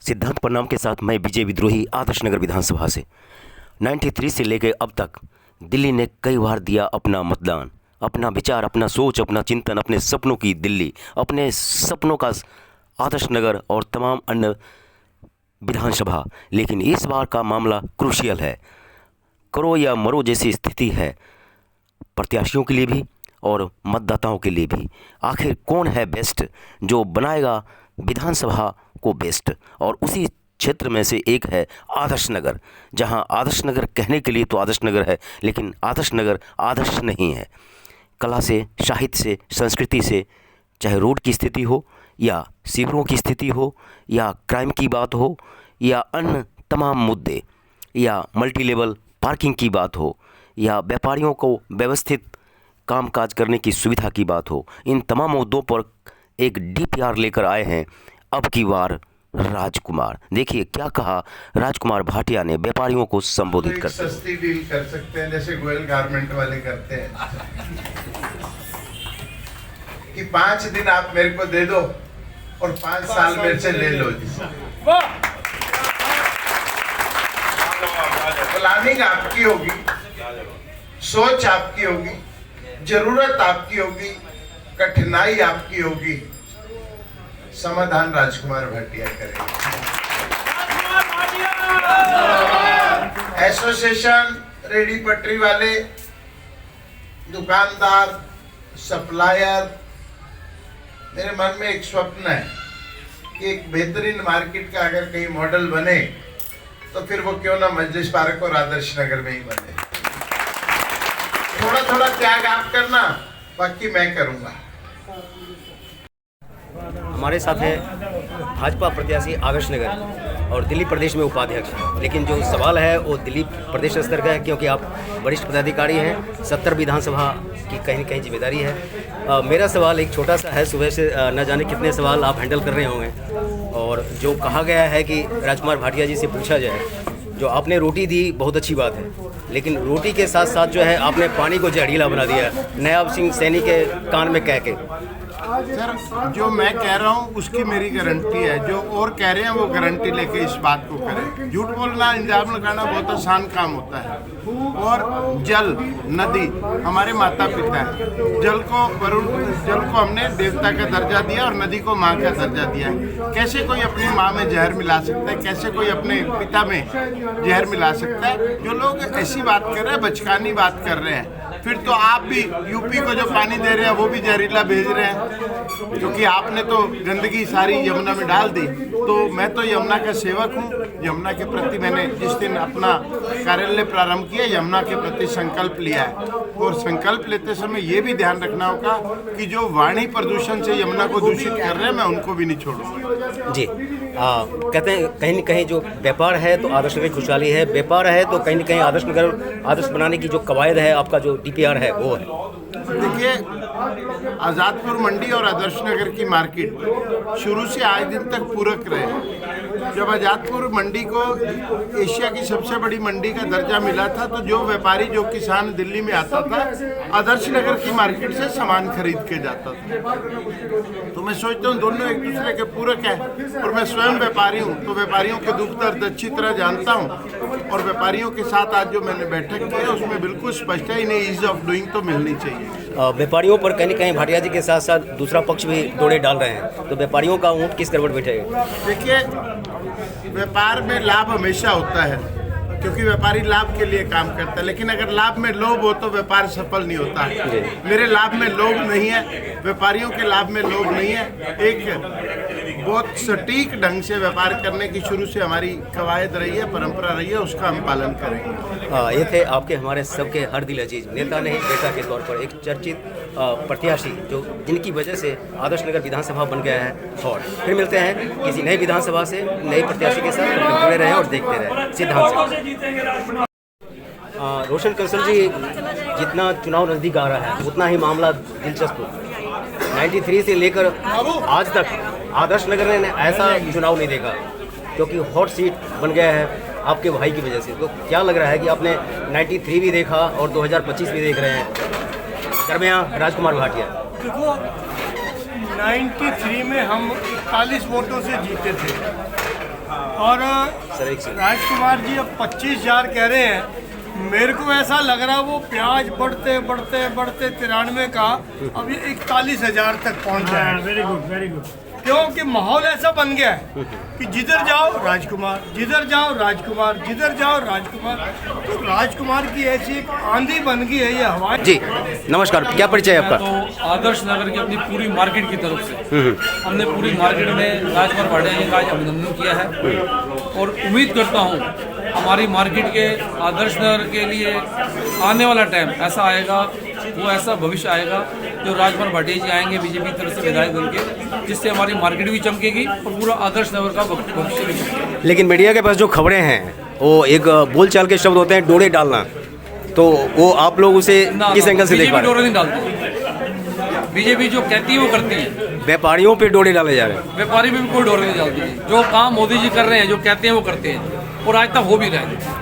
सिद्धांत प्रणाम के साथ मैं विजय विद्रोही आदर्श नगर विधानसभा से 93 से लेकर अब तक दिल्ली ने कई बार दिया अपना मतदान, अपना विचार, अपना सोच, अपना चिंतन, अपने सपनों की दिल्ली, अपने सपनों का आदर्श नगर और तमाम अन्य विधानसभा। लेकिन इस बार का मामला क्रूशियल है, करो या मरो जैसी स्थिति है प्रत्याशियों के लिए भी और मतदाताओं के लिए भी। आखिर कौन है बेस्ट जो बनाएगा विधानसभा को बेस्ट? और उसी क्षेत्र में से एक है आदर्श नगर, जहां आदर्श नगर कहने के लिए तो आदर्श नगर है, लेकिन आदर्श नगर आदर्श नहीं है। कला से, साहित्य से, संस्कृति से, चाहे रोड की स्थिति हो या शिविरों की स्थिति हो या क्राइम की बात हो या अन्य तमाम मुद्दे या मल्टी लेवल पार्किंग की बात हो या व्यापारियों को व्यवस्थित कामकाज करने की सुविधा की बात हो, इन तमाम मुद्दों पर एक डीपीआर लेकर आए हैं अब की बार राजकुमार। देखिए क्या कहा राजकुमार भाटिया ने व्यापारियों को संबोधित करते हुए। सस्ती डील कर सकते हैं जैसे गोयल गारमेंट वाले करते हैं कि 5 दिन आप मेरे को दे दो और 5 साल मेरे से ले लो जी। प्लानिंग आपकी होगी, सोच आपकी होगी, जरूरत आपकी होगी, कठिनाई आपकी होगी, समाधान राजकुमार भाटिया करेंगे। एसोसिएशन, रेडी पटरी वाले, दुकानदार, सप्लायर, मेरे मन में एक स्वप्न है कि एक बेहतरीन मार्केट का अगर कहीं मॉडल बने तो फिर वो क्यों ना मजलिस पार्क और आदर्श नगर में ही बने। थोड़ा थोड़ा त्याग आप करना, बाकी मैं करूंगा। हमारे साथ है भाजपा प्रत्याशी आदर्श नगर और दिल्ली प्रदेश में उपाध्यक्ष। लेकिन जो सवाल है वो दिल्ली प्रदेश स्तर का है, क्योंकि आप वरिष्ठ पदाधिकारी हैं, 70 विधानसभा की कहीं न कहीं जिम्मेदारी है। मेरा सवाल एक छोटा सा है, सुबह से न जाने कितने सवाल आप हैंडल कर रहे होंगे। और जो कहा गया है कि राजकुमार भाटिया जी से पूछा जाए, जो आपने रोटी दी बहुत अच्छी बात है, लेकिन रोटी के साथ साथ जो है आपने पानी को जहरीला बना दिया नयाब सिंह सैनी के कान में कह के। सर, जो मैं कह रहा हूँ उसकी मेरी गारंटी है, जो और कह रहे हैं वो गारंटी लेके इस बात को करें। झूठ बोलना, इल्जाम लगाना बहुत आसान काम होता है। और जल, नदी हमारे माता पिता है। जल को हमने देवता का दर्जा दिया और नदी को माँ का दर्जा दिया है। कैसे कोई अपनी माँ में जहर मिला सकता है? कैसे कोई अपने पिता में जहर मिला सकता है? जो लोग ऐसी बात कर रहे हैं, बचकानी बात कर रहे हैं, फिर तो आप भी यूपी को जो पानी दे रहे हैं वो भी जहरीला भेज रहे हैं, क्योंकि आपने तो गंदगी सारी यमुना में डाल दी। तो मैं तो यमुना का सेवक हूँ। यमुना के प्रति मैंने जिस दिन अपना कार्यालय प्रारंभ किया, यमुना के प्रति संकल्प लिया है। और संकल्प लेते समय ये भी ध्यान रखना होगा कि जो वाणी प्रदूषण से यमुना को दूषित कर रहे हैं, मैं उनको भी नहीं छोड़ूंगा जी। कहते हैं कहीं न कहीं जो व्यापार है तो आदर्श नगर खुशहाली है, व्यापार है तो कहीं न कहीं आदर्श नगर आदर्श बनाने की जो कवायद है, आपका जो डीपीआर है वो है। देखिए, आज़ादपुर मंडी और आदर्श नगर की मार्केट शुरू से आज दिन तक पूरक रहे। जब आज़ादपुर मंडी को एशिया की सबसे बड़ी मंडी का दर्जा मिला था, तो जो व्यापारी, जो किसान दिल्ली में आता था, आदर्श नगर की मार्केट से सामान खरीद के जाता था। तो मैं सोचता हूँ दोनों एक दूसरे के पूरक हैं। और मैं स्वयं व्यापारी हूँ, तो व्यापारियों के दुख दर्द अच्छी तरह जानता हूँ। और व्यापारियों के साथ आज जो मैंने बैठक की है उसमें बिल्कुल स्पष्ट है, इन्हें ईज ऑफ डूइंग तो मिलनी चाहिए। व्यापारियों पर कहीं न कहीं भाटिया जी के साथ साथ दूसरा पक्ष भी दौड़े डाल रहे हैं, तो व्यापारियों का ऊँट किस करवट बैठेगा? देखिए, व्यापार में लाभ हमेशा होता है, क्योंकि व्यापारी लाभ के लिए काम करता है। लेकिन अगर लाभ में लोभ हो तो व्यापार सफल नहीं होता है। मेरे लाभ में लोभ नहीं है, व्यापारियों के लाभ में लोभ नहीं है। एक बहुत सटीक ढंग से व्यापार करने की शुरू से हमारी कवायद रही है, परंपरा रही है, उसका हम पालन करेंगे। ये थे आपके हमारे सबके हर दिल अजीज नेता नहीं बेटा के तौर पर एक चर्चित प्रत्याशी, जो जिनकी वजह से आदर्श नगर विधानसभा बन गया है। और फिर मिलते हैं किसी नई विधानसभा से नए प्रत्याशी के साथ। जुड़े रहें और देखते रहें सिद्धांत से। रोशन कंसल जी, जितना चुनाव नज़दीक आ रहा है उतना ही मामला दिलचस्प। 93 से लेकर आज तक आदर्श नगर ने ऐसा चुनाव नहीं देखा, क्योंकि हॉट सीट बन गया है आपके भाई की वजह से। तो क्या लग रहा है कि आपने 93 भी देखा और 2025 भी देख रहे हैं, दरमियान राजकुमार भाटिया? देखो, 93 में हम 41 वोटों से जीते थे। और राजकुमार जी अब 25,000 कह रहे हैं। मेरे को ऐसा लग रहा है वो प्याज बढ़ते बढ़ते बढ़ते 93 का अब ये 41,000 तक पहुंच जाए। Very good very good. क्योंकि माहौल ऐसा बन गया है कि जिधर जाओ राजकुमार, जिधर जाओ राजकुमार, जिधर जाओ राजकुमार। तो राजकुमार की ऐसी एक आंधी बन गई है ये हवा। जी नमस्कार, क्या परिचय है आपका? तो आदर्श नगर की अपनी पूरी मार्केट की तरफ से हमने पूरी मार्केट में राजकुमार भाटिया जी का आज अभिनंदन किया है और उम्मीद करता हूँ हमारी मार्केट के आदर्श नगर के लिए आने वाला टाइम ऐसा आएगा, वो ऐसा भविष्य आएगा जो राजकुमार भाटिया जी आएंगे बीजेपी की तरफ से विधायक बन के, जिससे हमारी मार्केट भी चमकेगी और पूरा आदर्श नगर का भविष्य भी चमकेगा। लेकिन मीडिया के पास जो खबरें हैं वो एक बोलचाल के शब्द होते हैं, डोरे डालना, तो वो आप लोग उसे किस एंगल से देख पा रहे डोरे नहीं डालती। बीजेपी जो कहती है वो करती है। हैं? व्यापारियों पे डोरे डाले जा रहे हैं। व्यापारी में भी कोई डोरे नहीं डालती है। जो काम मोदी जी कर रहे हैं, जो कहते हैं वो करते हैं और आज तक हो भी रहे हैं।